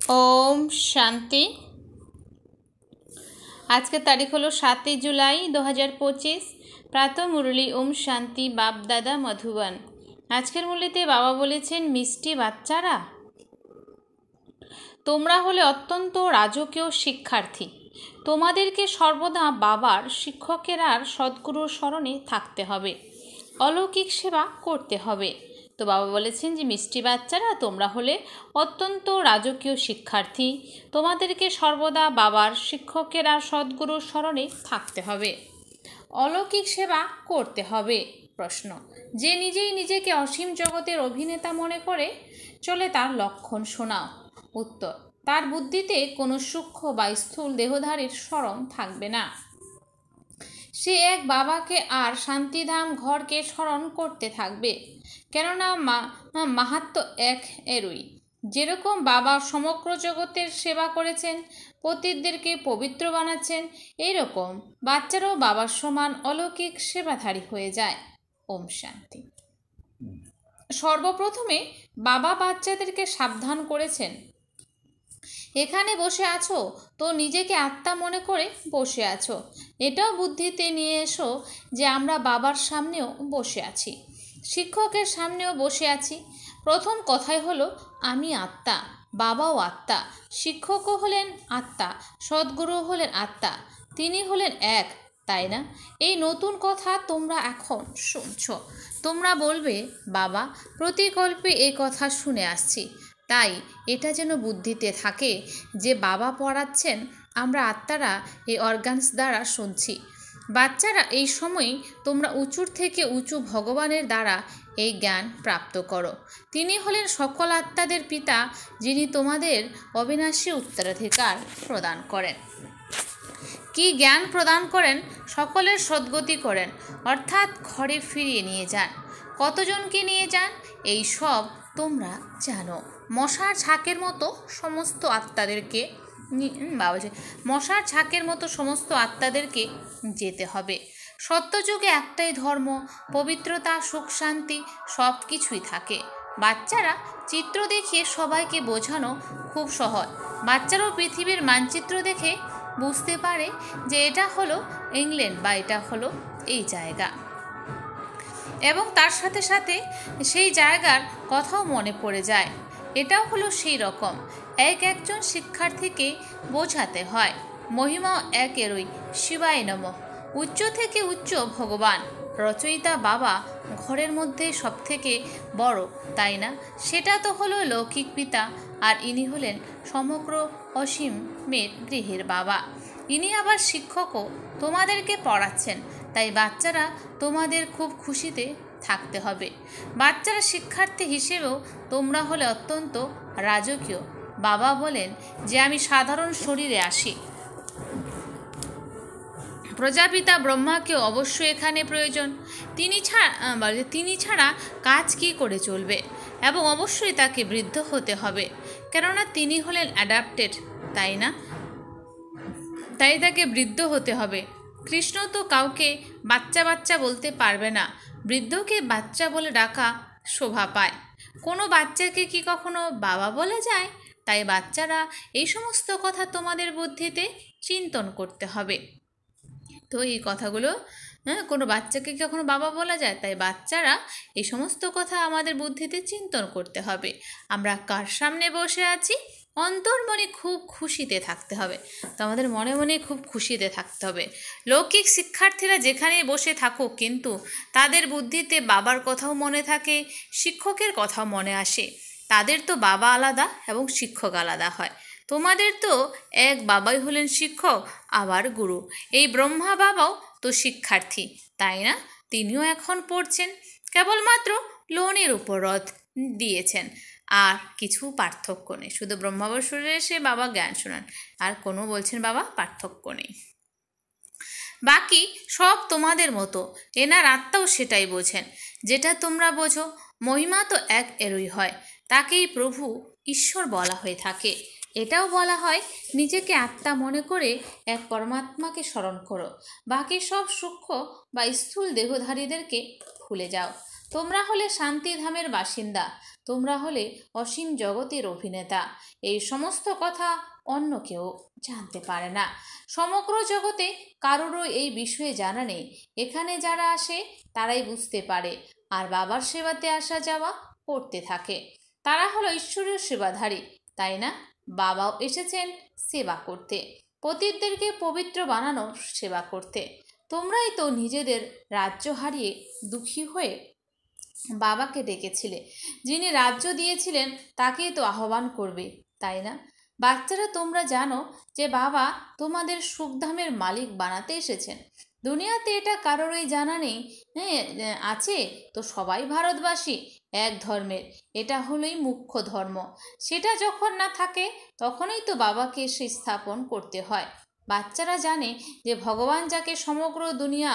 ओम शांति। आज के तारीख हलो 7 जुलाई 2025। प्रातः मुरली ओम शांति बाप दादा मधुबन। आजकेर मुरलीते बाबा बोलेছেন मिष्टि बाच्चारा তোমরা হলে অত্যন্ত রাজকীয় শিক্ষার্থী। তোমাদেরকে সর্বদা বাবার শিক্ষকের আর সদ্গুরুর স্মরণে থাকতে হবে, অলৌকিক সেবা করতে হবে। তো বাবা বলেছেন যে মিষ্টি বাচ্চারা তোমরা হলে অত্যন্ত রাজকীয় শিক্ষার্থী, তোমাদেরকে সর্বদা বাবার শিক্ষকের আর সদ্গুরুর স্মরণে থাকতে হবে, অলৌকিক সেবা করতে হবে। প্রশ্ন, যে নিজেই নিজেকে অসীম জগতের অভিনেতা মনে করে চলে তার লক্ষণ শোনাও। উত্তর, তার বুদ্ধিতে কোনো সূক্ষ্ম বা স্থূল দেহধারীর স্মরণ থাকবে না। সে এক বাবাকে আর শান্তিধাম ঘরকে স্মরণ করতে থাকবে, কেননা মাহাত্ম্য এক এরই। যেরকম বাবা সমগ্র জগতের সেবা করেছেন, পতিতদেরকে পবিত্র বানাচ্ছেন, এইরকম বাচ্চারাও বাবার সমান অলৌকিক সেবাধারী হয়ে যায়। ওম শান্তি। সর্বপ্রথমে বাবা বাচ্চাদেরকে সাবধান করেছেন, এখানে বসে আছো তো নিজেকে আত্মা মনে করে বসে আছো, এটাও বুদ্ধিতে নিয়ে এসো যে আমরা বাবার সামনেও বসে আছি, শিক্ষকের সামনেও বসে আছি। প্রথম কথাই হলো আমি আত্মা, বাবাও আত্মা, শিক্ষকও হলেন আত্মা, সদ্গুরু হলেন আত্মা, তিনি হলেন এক, তাই না? এই নতুন কথা তোমরা এখন শুনছ। তোমরা বলবে বাবা প্রতিকল্পে এই কথা শুনে আসছি, তাই এটা যেন বুদ্ধিতে থাকে যে বাবা পড়াচ্ছেন, আমরা আত্মারা এই অর্গানস দ্বারা শুনছি। বাচ্চারা এই সময় তোমরা উঁচুর থেকে উঁচু ভগবানের দ্বারা এই জ্ঞান প্রাপ্ত করো। তিনি হলেন সকল আত্মাদের পিতা, যিনি তোমাদের অবিনাশী উত্তরাধিকার প্রদান করেন। কি জ্ঞান প্রদান করেন? সকলের সদ্গতি করেন, অর্থাৎ ঘরে ফিরিয়ে নিয়ে যান। কতজনকে নিয়ে যান এই সব তোমরা জানো। মশার ঝাঁকের মতো সমস্ত আত্মাদেরকে সমস্ত আত্মাদেরকে যেতে হবে। সত্যযুগে একটাই ধর্ম, পবিত্রতা, সুখ, শান্তি সব কিছুই থাকে। বাচ্চারা চিত্র দেখিয়ে সবাইকে বোঝানো খুব সহজ। বাচ্চারাও পৃথিবীর মানচিত্র দেখে বুঝতে পারে যে এটা হলো ইংল্যান্ড বা এটা হলো এই জায়গা, এবং তার সাথে সাথে সেই জায়গার কথাও মনে পড়ে যায়। এটাও হলো সেই রকম। একজন শিক্ষার্থীকে বোঝাতে হয় মহিমাও এক এরই, শিবায় নমঃ। উচ্চ থেকে উচ্চ ভগবান রচয়িতা বাবা ঘরের মধ্যে সব থেকে বড়, তাই না? সেটা তো হলো লৌকিক পিতা, আর ইনি হলেন সমগ্র অসীমের গৃহের বাবা। ইনি আবার শিক্ষকও, তোমাদেরকে পড়াচ্ছেন, তাই বাচ্চারা তোমাদের খুব খুশিতে থাকতে হবে। বাচ্চারা শিক্ষার্থী হিসেবেও তোমরা হলে অত্যন্ত রাজকীয়। বাবা বলেন যে আমি সাধারণ শরীরে আসি, প্রজাপিতা ব্রহ্মাকেও অবশ্যই এখানে প্রয়োজন। তিনি ছাড়া কাজ কি করে চলবে, এবং অবশ্যই তাকে বৃদ্ধ হতে হবে, কেননা তিনি হলেন অ্যাডাপ্টেড, তাই না? তাই তাকে বৃদ্ধ হতে হবে। কৃষ্ণ তো কাউকে বাচ্চা বাচ্চা বলতে পারবে না, বৃদ্ধকে বাচ্চা বলে ডাকা শোভা পায়। কোনো বাচ্চাকে কি কখনো বাবা বলা যায়? তাই বাচ্চারা এই সমস্ত কথা তোমাদের বুদ্ধিতে চিন্তন করতে হবে। তো এই কথাগুলো, কোনো বাচ্চাকে কি কখনো বাবা বলা যায়? তাই বাচ্চারা এই সমস্ত কথা আমাদের বুদ্ধিতে চিন্তন করতে হবে। আমরা কার সামনে বসে আছি? অন্তর্মনে খুব খুশিতে থাকতে হবে। তো আমাদের মনে মনে খুব খুশিতে থাকতে হবে। লৌকিক শিক্ষার্থীরা যেখানে বসে থাকুক, কিন্তু তাদের বুদ্ধিতে বাবার কথাও মনে থাকে, শিক্ষকের কথাও মনে আসে। তাদের তো বাবা আলাদা এবং শিক্ষক আলাদা হয়। তোমাদের তো এক বাবাই হলেন শিক্ষক, আবার গুরু। এই ব্রহ্মা বাবাও তো শিক্ষার্থী, তাই না? তিনিও এখন পড়ছেন, কেবলমাত্র লোনের উপর রথ দিয়েছেন, আর কিছু পার্থক্য নেই। শুধু ব্রহ্মাবার শরীরে এসে বাবা জ্ঞান শোনান, আর কোনো বলছেন বাবা পার্থক্য নেই। বাকি সব তোমাদের মতো, এনার আত্মাও সেটাই বোঝেন যেটা তোমরা বোঝো। মহিমা তো এক এরই হয়, তাকেই প্রভু ঈশ্বর বলা হয়ে থাকে। এটাও বলা হয় নিজেকে আত্মা মনে করে এক পরমাত্মাকে স্মরণ করো, বাকি সব সূক্ষ্ম বা স্থূল দেহধারীদেরকে ভুলে যাও। তোমরা হলে শান্তিধামের বাসিন্দা, তোমরা হলে অসীম জগতের অভিনেতা। এই সমস্ত কথা অন্য কেউ জানতে পারে না। সমগ্র জগতে কারোরও এই বিষয়ে জানা নেই। এখানে যারা আসে তারাই বুঝতে পারে আর বাবার সেবাতে আসা যাওয়া করতে থাকে। তারা হলো ঈশ্বরীয় সেবাধারী, তাই না? বাবাও এসেছেন সেবা করতে, পতিতদেরকে পবিত্র বানানোর সেবা করতে। তোমরাই তো নিজেদের রাজ্য হারিয়ে দুঃখী হয়ে বাবাকে ডেকেছিলে। যিনি রাজ্য দিয়েছিলেন তাকেই তো আহ্বান করবে, তাই না? বাচ্চারা, তোমরা জানো যে বাবা তোমাদের সুখধামের মালিক বানাতে এসেছেন। দুনিয়াতে এটা কারোরই জানা নেই। আছে তো সবাই ভারতবাসী, এক ধর্মের। এটা হলোই মুখ্য ধর্ম। সেটা যখন না থাকে তখনই তো বাবাকে এসে স্থাপন করতে হয়। বাচ্চারা জানে যে ভগবান যাকে সমগ্র দুনিয়া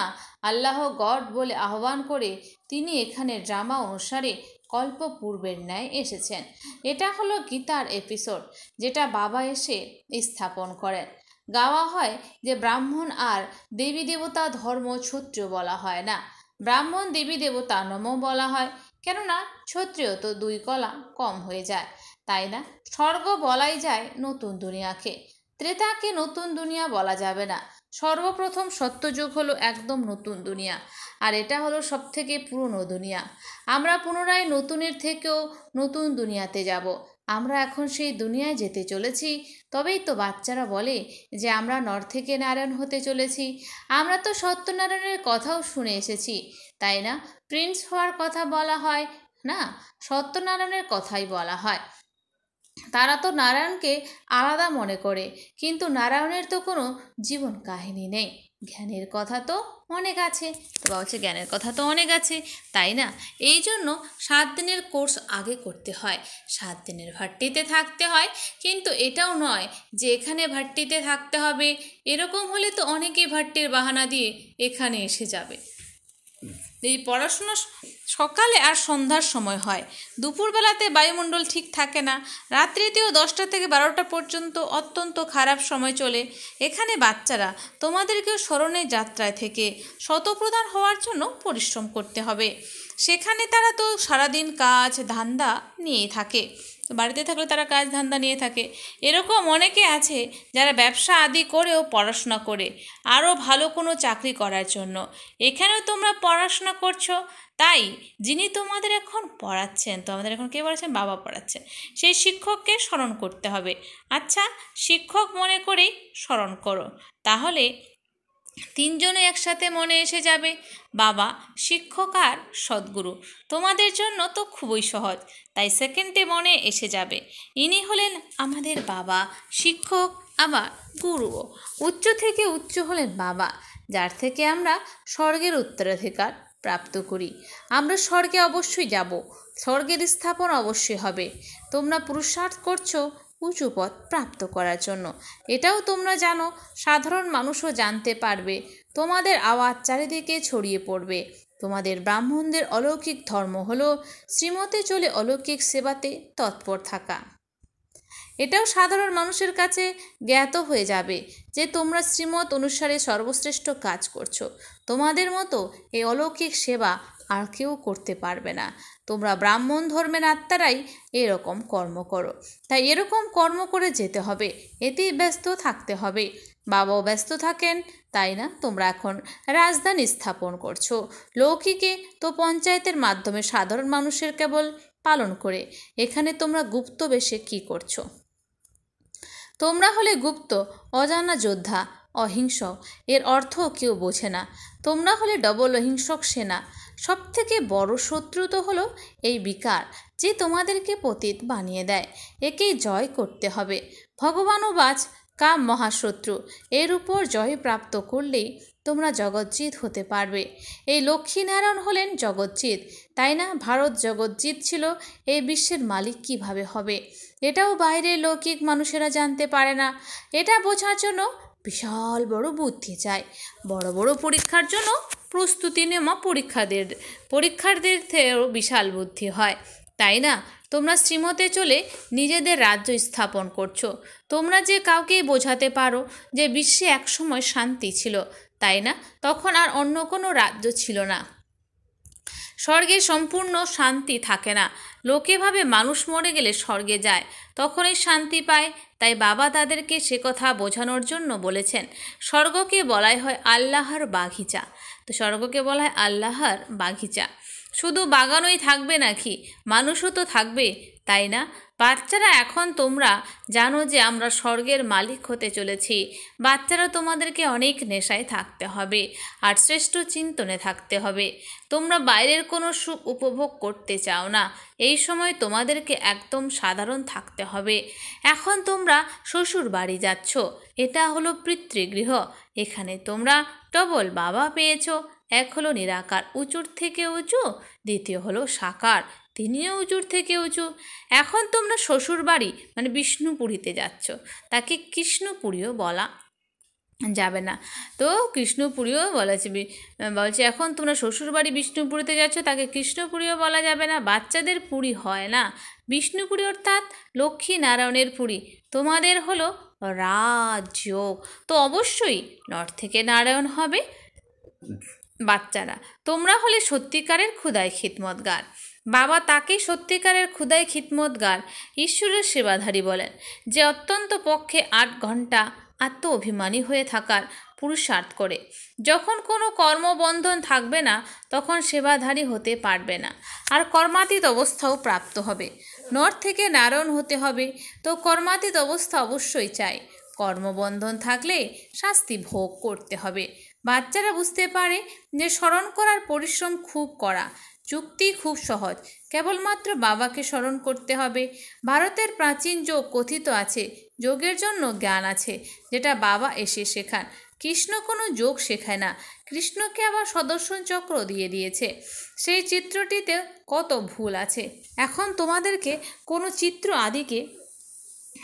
আল্লাহ গড বলে আহ্বান করে, তিনি এখানে ড্রামা অনুসারে কল্প পূর্বের ন্যায় এসেছেন। এটা হলো গীতার এপিসোড, যেটা বাবা এসে স্থাপন করেন। গাওয়া হয় যে ব্রাহ্মণ আর দেবী দেবতা ধর্ম ক্ষত্রিয় বলা হয় না, ব্রাহ্মণ দেবী দেবতা নম বলা হয়। কেননা ক্ষত্রিয় তো 2 কলা কম হয়ে যায়, তাই না? স্বর্গ বলাই যায় নতুন দুনিয়াকে, ত্রেতাকে নতুন দুনিয়া বলা যাবে না। সর্বপ্রথম সত্যযুগ হলো একদম নতুন দুনিয়া, আর এটা হলো সবথেকে পুরনো দুনিয়া। আমরা পুনরায় নতুনের থেকেও নতুন দুনিয়াতে যাব। আমরা এখন সেই দুনিয়ায় যেতে চলেছি। তবেই তো বাচ্চারা বলে যে আমরা নর থেকে নারায়ণ হতে চলেছি। আমরা তো সত্যনারায়ণের কথাও শুনে এসেছি, তাই না? প্রিন্স হওয়ার কথা বলা হয় না, সত্যনারায়ণের কথাই বলা হয়। তারা তো নারায়ণকে আলাদা মনে করে, কিন্তু নারায়ণের তো কোনো জীবন কাহিনী নেই। জ্ঞানের কথা তো অনেক আছে, তো বলছে জ্ঞানের কথা তো অনেক আছে, তাই না? এই জন্য 7 দিনের কোর্স আগে করতে হয়, 7 দিনের ভাট্টিতে থাকতে হয়। কিন্তু এটাও নয় যে এখানে ভাট্টিতে থাকতে হবে। এরকম হলে তো অনেকেই ভাট্টির বাহানা দিয়ে এখানে এসে যাবে। এই পড়াশোনা সকালে আর সন্ধ্যার সময় হয়, দুপুরবেলাতে বায়ুমণ্ডল ঠিক থাকে না, রাত্রিতেও 10টা থেকে 12টা পর্যন্ত অত্যন্ত খারাপ সময় চলে। এখানে বাচ্চারা তোমাদেরকেও স্মরণের যাত্রায় থেকে শতপ্রধান হওয়ার জন্য পরিশ্রম করতে হবে। সেখানে তারা তো সারাদিন কাজ ধান্দা নিয়ে থাকে, বাড়িতে থাকলে তারা কাজ ধান্দা নিয়ে থাকে। এরকম অনেকে আছে যারা ব্যবসা আদি করেও পড়াশোনা করে আরও ভালো কোনো চাকরি করার জন্য। এখানেও তোমরা পড়াশোনা করছো, তাই যিনি তোমাদের এখন পড়াচ্ছেন, তোমাদের এখন কে পড়াচ্ছেন? বাবা পড়াচ্ছেন। সেই শিক্ষককে স্মরণ করতে হবে। আচ্ছা, শিক্ষক মনে করেই স্মরণ করো, তাহলে 3 জনে একসাথে মনে এসে যাবে। বাবা, শিক্ষক আর সদ্গুরু তোমাদের জন্য তো খুবই সহজ, তাই সেকেন্ডে মনে এসে যাবে। ইনি হলেন আমাদের বাবা, শিক্ষক, আবার গুরুও। উচ্চ থেকে উচ্চ হলেন বাবা, যার থেকে আমরা স্বর্গের উত্তরাধিকার প্রাপ্ত করি। আমরা স্বর্গে অবশ্যই যাব, স্বর্গের স্থাপন অবশ্যই হবে। তোমরা পুরুষার্থ করছো উঁচু পদ প্রাপ্ত করার জন্য, এটাও তোমরা জানো। সাধারণ মানুষও জানতে পারবে, তোমাদের আওয়াজ চারিদিকে ছড়িয়ে পড়বে। তোমাদের ব্রাহ্মণদের অলৌকিক ধর্ম হলো শ্রীমতে চলে অলৌকিক সেবাতে তৎপর থাকা। এটাও সাধারণ মানুষের কাছে জ্ঞাত হয়ে যাবে যে তোমরা শ্রীমত অনুসারে সর্বশ্রেষ্ঠ কাজ করছো। তোমাদের মতো এই অলৌকিক সেবা আর কেউ করতে পারবে না। তোমরা ব্রাহ্মণ ধর্মের আত্মারাই এরকম কর্ম করো, তাই এরকম কর্ম করে যেতে হবে, এতেই ব্যস্ত থাকতে হবে। বাবাও ব্যস্ত থাকেন, তাই না? তোমরা এখন রাজধানী স্থাপন করছো। লৌকিকে তো পঞ্চায়েতের মাধ্যমে সাধারণ মানুষের কেবল পালন করে, এখানে তোমরা গুপ্ত বেশে কী করছো? তোমরা হলে গুপ্ত অজানা যোদ্ধা, অহিংস। এর অর্থ কেউ বোঝে না। তোমরা হলে ডবল অহিংসক সেনা। সবথেকে বড় শত্রু তো হলো এই বিকার, যে তোমাদেরকে পতিত বানিয়ে দেয়। একেই জয় করতে হবে। ভগবানও বাজ কাম মহাশত্রু, এর উপর জয় প্রাপ্ত করলেই তোমরা জগজ্জিৎ হতে পারবে। এই লক্ষ্মীনারায়ণ হলেন জগজ্জিৎ, তাই না? ভারত জগজ্জিৎ ছিল, এই বিশ্বের মালিক কিভাবে হবে? এটাও বাইরের লৌকিক মানুষেরা জানতে পারে না। এটা বোঝার জন্য বিশাল বড় বুদ্ধি চাই। বড় বড় পরীক্ষার জন্য প্রস্তুতি নেওয়া পরীক্ষার্থীদের থেকেও বিশাল বুদ্ধি হয়, তাই না? তোমরা শ্রীমতে চলে নিজেদের রাজ্য স্থাপন করছো। তোমরা যে কাউকে বোঝাতে পারো যে বিশ্বে একসময় শান্তি ছিল, তাই না? তখন আর অন্য কোনো রাজ্য ছিল না, স্বর্গে সম্পূর্ণ শান্তি থাকে না। লোকে ভাবে মানুষ মরে গেলে স্বর্গে যায়, তখনই শান্তি পায়। তাই বাবা তাদেরকে সে কথা বোঝানোর জন্য বলেছেন স্বর্গকে বলাই হয় আল্লাহর বাগিচা। তো স্বর্গকে বলা হয় আল্লাহর বাগিচা। শুধু বাগানই থাকবে নাকি, মানুষও তো থাকবে, তাই না? বাচ্চারা, এখন তোমরা জানো যে আমরা স্বর্গের মালিক হতে চলেছি। বাচ্চারা, তোমাদেরকে অনেক নেশায় থাকতে হবে আর শ্রেষ্ঠ চিন্তনে থাকতে হবে। তোমরা বাইরের কোনো সুখ উপভোগ করতে চাও না। এই সময় তোমাদেরকে একদম সাধারণ থাকতে হবে। এখন তোমরা শ্বশুর বাড়ি যাচ্ছ, এটা হলো পিতৃগৃহ। এখানে তোমরা ডবল বাবা পেয়েছো। এক হলো নিরাকার, উঁচুর থেকে উঁচু, দ্বিতীয় হলো সাকার, তিনিও উঁচুর থেকে উঁচু। এখন তোমরা শ্বশুর বাড়ি মানে বিষ্ণুপুরীতে যাচ্ছ, তাকে কৃষ্ণপুরীও বলা যাবে না। তো কৃষ্ণপুরীও বলছে এখন তোমরা শ্বশুরবাড়ি বিষ্ণুপুরীতে যাচ্ছ, তাকে কৃষ্ণপুরীও বলা যাবে না। বাচ্চাদের পুরী হয় না, বিষ্ণুপুরী অর্থাৎ লক্ষ্মী নারায়ণের পুরী। তোমাদের হলো রাজযোগ, তো অবশ্যই নর্থ থেকে নারায়ণ হবে। বাচ্চারা, তোমরা হলে সত্যিকারের ক্ষুদায় খিদমতগার। বাবা তাকেই সত্যিকারের ক্ষুদায় খিদমতগার, ঈশ্বরের সেবাধারী বলেন, যে অত্যন্ত পক্ষে 8 ঘন্টা আত্ম অভিমানী হয়ে থাকার পুরুষার্থ করে। যখন কোনো কর্মবন্ধন থাকবে না, তখন সেবাধারী হতে পারবে না, আর কর্মাতীত অবস্থাও প্রাপ্ত হবে। নর থেকে নারায়ণ হতে হবে, তো কর্মাতীত অবস্থা অবশ্যই চাই। কর্মবন্ধন থাকলে শাস্তি ভোগ করতে হবে। বাচ্চারা বুঝতে পারে যে স্মরণ করার পরিশ্রম খুব করা, যুক্তি খুব সহজ, কেবলমাত্র বাবাকে স্মরণ করতে হবে। ভারতের প্রাচীন যোগ কথিত আছে, যোগের জন্য জ্ঞান আছে, যেটা বাবা এসে শেখান। কৃষ্ণ কোনো যোগ শেখায় না, কৃষ্ণকে আবার সুদর্শন চক্র দিয়ে দিয়েছে। সেই চিত্রটিতে কত ভুল আছে। এখন তোমাদেরকে কোনো চিত্র আদিকে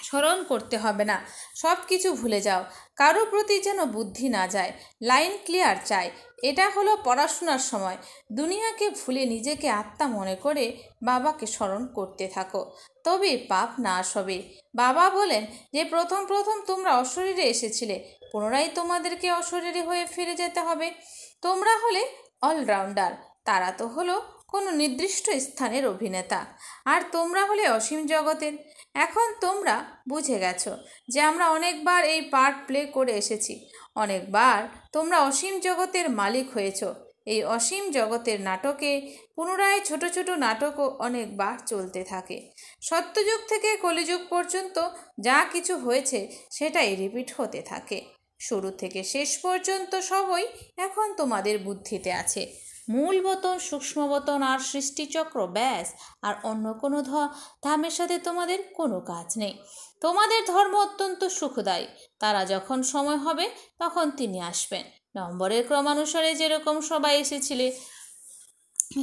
স্মরণ করতে হবে না, সব কিছু ভুলে যাও। কারো প্রতি যেন বুদ্ধি না যায়, লাইন ক্লিয়ার চাই। এটা হলো পড়াশোনার সময়। দুনিয়াকে ভুলে নিজেকে আত্মা মনে করে বাবাকে স্মরণ করতে থাকো, তবে পাপ নাশ হবে। বাবা বলেন যে প্রথম তোমরা অশরীরে এসেছিলে, পুনরায় তোমাদেরকে অশরীরে হয়ে ফিরে যেতে হবে। তোমরা হলে অলরাউন্ডার, তারা তো হলো কোনো নির্দিষ্ট স্থানের অভিনেতা, আর তোমরা হলে অসীম জগতের। এখন তোমরা বুঝে গেছো যে আমরা অনেকবার এই পার্ট প্লে করে এসেছি, অনেকবার তোমরা অসীম জগতের মালিক হয়েছ। এই অসীম জগতের নাটকে পুনরায় ছোট ছোট নাটকও অনেকবার চলতে থাকে। সত্যযুগ থেকে কলিযুগ পর্যন্ত যা কিছু হয়েছে সেটাই রিপিট হতে থাকে। শুরু থেকে শেষ পর্যন্ত সবই এখন তোমাদের বুদ্ধিতে আছে। মূল বতন, সূক্ষ্ম বতন আর সৃষ্টিচক্র, ব্যাস। আর অন্য কোনো ধামের সাথে তোমাদের কোনো কাজ নেই। তোমাদের ধর্ম অত্যন্ত সুখদায়ী, তারা যখন সময় হবে তখন তিনি আসবেন। নম্বরের ক্রমানুসারে যেরকম সবাই এসেছিলে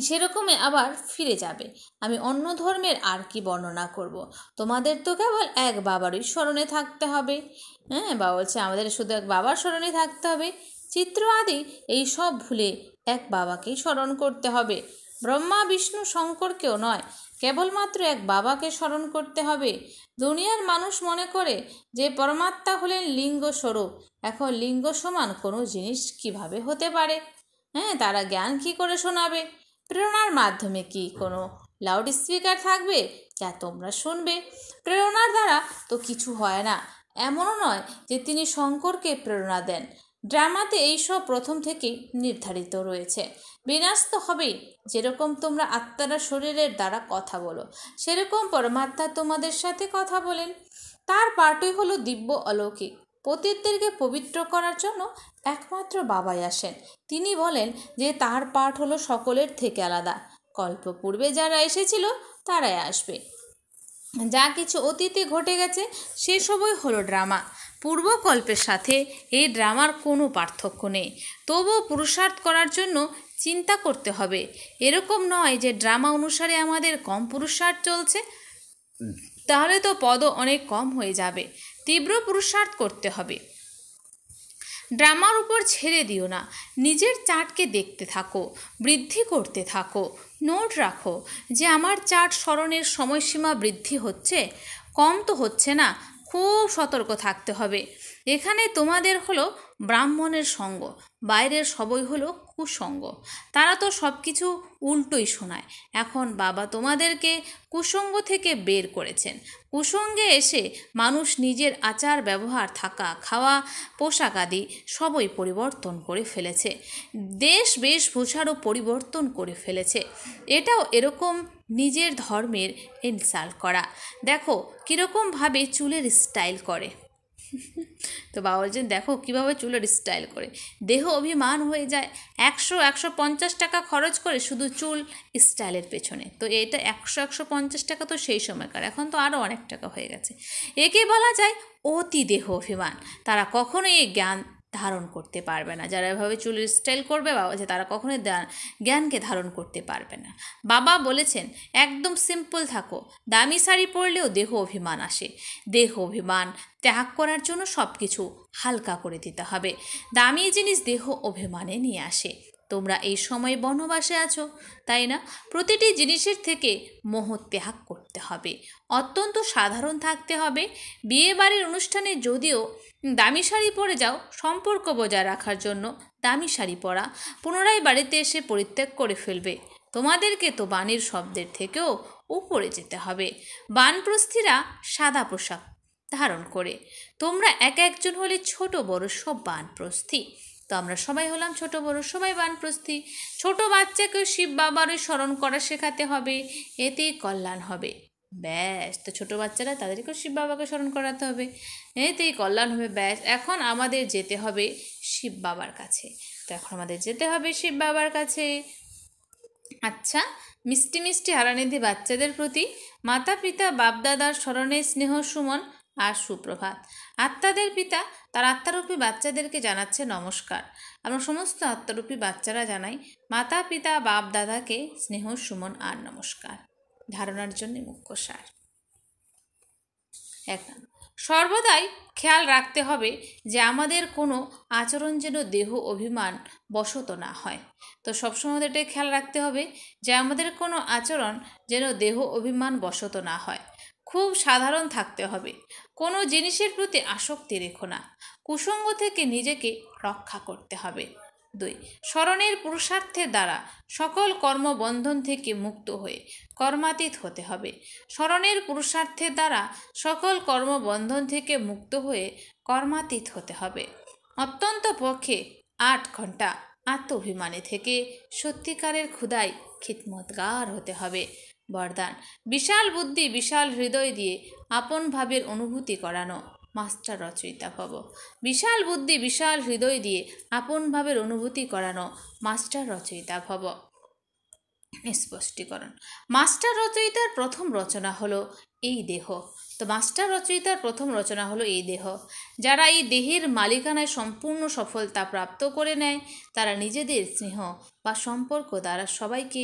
সেরকমই আবার ফিরে যাবে। আমি অন্য ধর্মের আর কি বর্ণনা করব। তোমাদের তো কেবল এক বাবারই স্মরণে থাকতে হবে। বাবা বলছে আমাদের শুধু এক বাবার স্মরণে থাকতে হবে। চিত্র আদি এই সব ভুলে এক বাবাকেই স্মরণ করতে হবে। ব্রহ্মা বিষ্ণু শঙ্করকেও নয়, কেবলমাত্র এক বাবাকে স্মরণ করতে হবে। দুনিয়ার মানুষ মনে করে যে পরমাত্মা হলেন লিঙ্গ স্বরূপ। এখন লিঙ্গ সমান কোনো জিনিস কিভাবে হতে পারে? তারা জ্ঞান কি করে শোনাবে? প্রেরণার মাধ্যমে কি কোনো লাউড স্পিকার থাকবে যা তোমরা শুনবে? প্রেরণার দ্বারা তো কিছু হয় না। এমনও নয় যে তিনি শঙ্করকে প্রেরণা দেন। ড্রামাতে এইসব প্রথম থেকেই নির্ধারিত রয়েছে। বিনাশ তো হবেই। যেরকম তোমরা আত্মারা শরীরের দ্বারা কথা বলো, সেরকম পরমাত্মা তোমাদের সাথে কথা বলেন। তার পাঠই হলো দিব্য অলৌকিক। পতিতদেরকে পবিত্র করার জন্য একমাত্র বাবাই আসেন। তিনি বলেন যে তার পাঠ হলো সকলের থেকে আলাদা। কল্প পূর্বে যারা এসেছিল তারাই আসবে। যা কিছু অতীতে ঘটে গেছে সেসবই হলো ড্রামা। পূর্বকল্পের সাথে এই ড্রামার কোনো পার্থক্য নেই। তবুও পুরুষার্থ করার জন্য চিন্তা করতে হবে। এরকম নয় যে ড্রামা অনুসারে আমাদের কম পুরুষার্থ চলছে, তাহলে তো পদও অনেক কম হয়ে যাবে। তীব্র পুরুষার্থ করতে হবে। ড্রামার উপর ছেড়ে দিও না, নিজের চার্টকে দেখতে থাকো, বৃদ্ধি করতে থাকো। নোট রাখো যে আমার চার্ট স্মরণের সময়সীমা বৃদ্ধি হচ্ছে, কম তো হচ্ছে না। খুব সতর্ক থাকতে হবে। এখানে তোমাদের হলো ব্রাহ্মণের সঙ্গ, বাইরের সবই হলো কুসঙ্গ। তারা তো সব কিছু উল্টোই শোনায়। এখন বাবা তোমাদেরকে কুসঙ্গ থেকে বের করেছেন। কুসঙ্গে এসে মানুষ নিজের আচার ব্যবহার, থাকা খাওয়া, পোশাক আদি সবই পরিবর্তন করে ফেলেছে। দেশ বেশভূষারও পরিবর্তন করে ফেলেছে। এটাও এরকম নিজের ধর্মের ইনসাল্ট করা। দেখো কীরকমভাবে চুলের স্টাইল করে। তো বাবা বলছেন দেখো কীভাবে চুলের স্টাইল করে, দেহ অভিমান হয়ে যায়। 100-150 টাকা খরচ করে শুধু চুল স্টাইলের পেছনে। তো এটা 100-150 টাকা তো সেই সময়কার, এখন তো আরও অনেক টাকা হয়ে গেছে। একে বলা যায় অতি দেহ অভিমান। তারা কখনোই এই জ্ঞান ধারণ করতে পারবে না। যারা এভাবে চুলের স্টাইল করবে বাবা বলছে তারা কখনোই জ্ঞানকে ধারণ করতে পারবে না। বাবা বলেছেন একদম সিম্পল থাকো। দামি শাড়ি পরলেও দেহ অভিমান আসে। দেহ অভিমান ত্যাগ করার জন্য সব কিছু হালকা করে দিতে হবে। দামি জিনিস দেহ অভিমানে নিয়ে আসে। তোমরা এই সময় বনবাসে আছো, তাই না? প্রতিটি জিনিসের থেকে মোহ ত্যাগ করতে হবে। অত্যন্ত সাধারণ থাকতে হবে। বিয়েবাড়ির অনুষ্ঠানে যদিও দামি শাড়ি পরে যাও, সম্পর্ক বজায় রাখার জন্য দামি শাড়ি পরা পুনরায় বাড়িতে এসে পরিত্যাগ করে ফেলবে। তোমাদেরকে তো বাণীর শব্দের থেকেও উপরে যেতে হবে। বানপ্রস্থীরা সাদা পোশাক ধারণ করে। তোমরা এক একজন হলে ছোট বড় সব বানপ্রস্থী। তো আমরা সবাই হলাম ছোট বড় সবাই বানপ্রস্থী। ছোট বাচ্চাকে শিব বাবারই স্মরণ করা শেখাতে হবে, এতেই কল্যাণ হবে। ব্যাস, তো ছোটো বাচ্চারা তাদেরকেও শিব বাবাকে স্মরণ করাতে হবে, এতেই কল্যাণ হবে। ব্যাস, এখন আমাদের যেতে হবে শিব বাবার কাছে। তো এখন আমাদের যেতে হবে শিব বাবার কাছে। আচ্ছা, মিষ্টি মিষ্টি হারানিধি বাচ্চাদের প্রতি মাতা পিতা বাপদাদার স্মরণে স্নেহ সুমন আর সুপ্রভাত। আত্মাদের পিতা তার আত্মারূপী বাচ্চাদেরকে জানাচ্ছে নমস্কার। আমরা সমস্ত আত্মারূপী বাচ্চারা জানাই মাতা পিতা বাপ দাদাকে স্নেহ সুমন আর নমস্কার। ধারণার জন্য মুখ্য সার। 1 সর্বদাই খেয়াল রাখতে হবে যে আমাদের কোনো আচরণ যেন দেহ অভিমান বশত না হয়। তো সবসময় এটাই খেয়াল রাখতে হবে যে আমাদের কোনো আচরণ যেন দেহ অভিমান বশত না হয়। খুব সাধারণ থাকতে হবে। কোনো জিনিসের প্রতি আসক্তি রেখো না। কুসঙ্গ থেকে নিজেকে রক্ষা করতে হবে। 2 স্মরণের পুরুষার্থের দ্বারা সকল কর্মবন্ধন থেকে মুক্ত হয়ে কর্মাতীত হতে হবে। স্মরণের পুরুষার্থের দ্বারা সকল কর্মবন্ধন থেকে মুক্ত হয়ে কর্মাতীত হতে হবে। অত্যন্ত পক্ষে 8 ঘন্টা আত্ম অভিমানে থেকে সত্যিকারের ক্ষুধায় খিদমতগার হতে হবে। বরদান, বিশাল বুদ্ধি বিশাল হৃদয় দিয়ে আপন ভাবের অনুভূতি করানো মাস্টার রচয়িতা ভব। বিশাল বুদ্ধি বিশাল হৃদয় দিয়ে আপন ভাবের অনুভূতি করানো মাস্টার রচয়িতা ভব। স্পষ্টীকরণ, মাস্টার রচয়িতার প্রথম রচনা হলো এই দেহ। তো মাস্টার রচয়িতার প্রথম রচনা হলো এই দেহ। যারা এই দেহের মালিকানায় সম্পূর্ণ সফলতা প্রাপ্ত করে নেয় তারা নিজেদের স্নেহ বা সম্পর্ক দ্বারা সবাইকে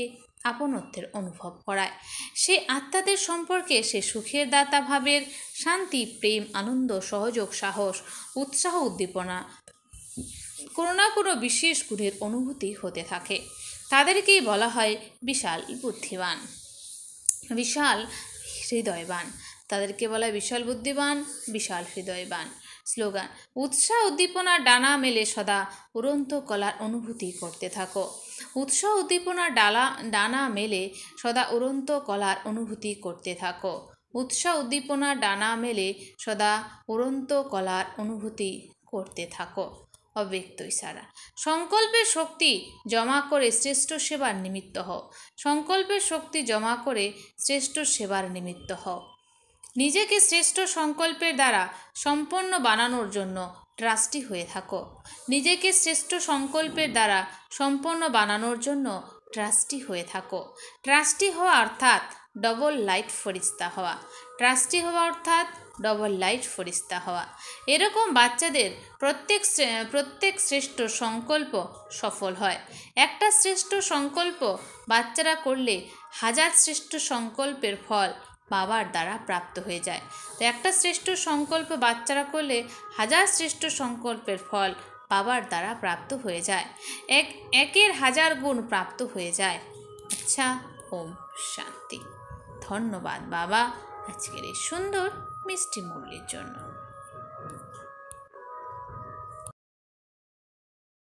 আপনত্বের অনুভব করায়। সে আত্মাদের সম্পর্কে সে সুখের দাতা ভাবের শান্তি, প্রেম, আনন্দ, সহযোগ, সাহস, উৎসাহ, উদ্দীপনা, কোনো না কোনো বিশেষ গুণের অনুভূতি হতে থাকে। তাদেরকেই বলা হয় বিশাল বুদ্ধিমান, বিশাল হৃদয়বান। তাদেরকে বলা হয় বিশাল বুদ্ধিমান, বিশাল হৃদয়বান। স্লোগান, উৎসাহ উদ্দীপনার ডানা মেলে সদা উড়ন্ত কলার অনুভূতি করতে থাকো। উৎসাহ উদ্দীপনার ডানা মেলে সদা উড়ন্ত কলার অনুভূতি করতে থাকো। উৎসাহ উদ্দীপনার ডানা মেলে সদা উড়ন্ত কলার অনুভূতি করতে থাকো। অব্যক্ত ইশারা, সংকল্পের শক্তি জমা করে শ্রেষ্ঠ সেবার নিমিত্ত হও। সংকল্পের শক্তি জমা করে শ্রেষ্ঠ সেবার নিমিত্ত হও। নিজেকে শ্রেষ্ঠ সংকল্পের দ্বারা সম্পন্ন বানানোর জন্য ট্রাস্টি হয়ে থাকো। নিজেকে শ্রেষ্ঠ সংকল্পের দ্বারা সম্পন্ন বানানোর জন্য ট্রাস্টি হয়ে থাকো। ট্রাস্টি হওয়া অর্থাৎ ডবল লাইট ফরিস্তা হওয়া। ট্রাস্টি হওয়া অর্থাৎ ডবল লাইট ফরিস্তা হওয়া। এরকম বাচ্চাদের প্রত্যেক শ্রেষ্ঠ সংকল্প সফল হয়। একটা শ্রেষ্ঠ সংকল্প বাচ্চারা করলে 1000 শ্রেষ্ঠ সংকল্পের ফল বাবার দ্বারা প্রাপ্ত হয়ে যায়। তো একটা শ্রেষ্ঠ সংকল্প বাচ্চারা করলে 1000 শ্রেষ্ঠ সংকল্পের ফল বাবার দ্বারা প্রাপ্ত হয়ে যায়। একের 1000 গুণ প্রাপ্ত হয়ে যায়। আচ্ছা, ওম শান্তি। ধন্যবাদ বাবা আজকের এই সুন্দর মিষ্টি মুরলির জন্য।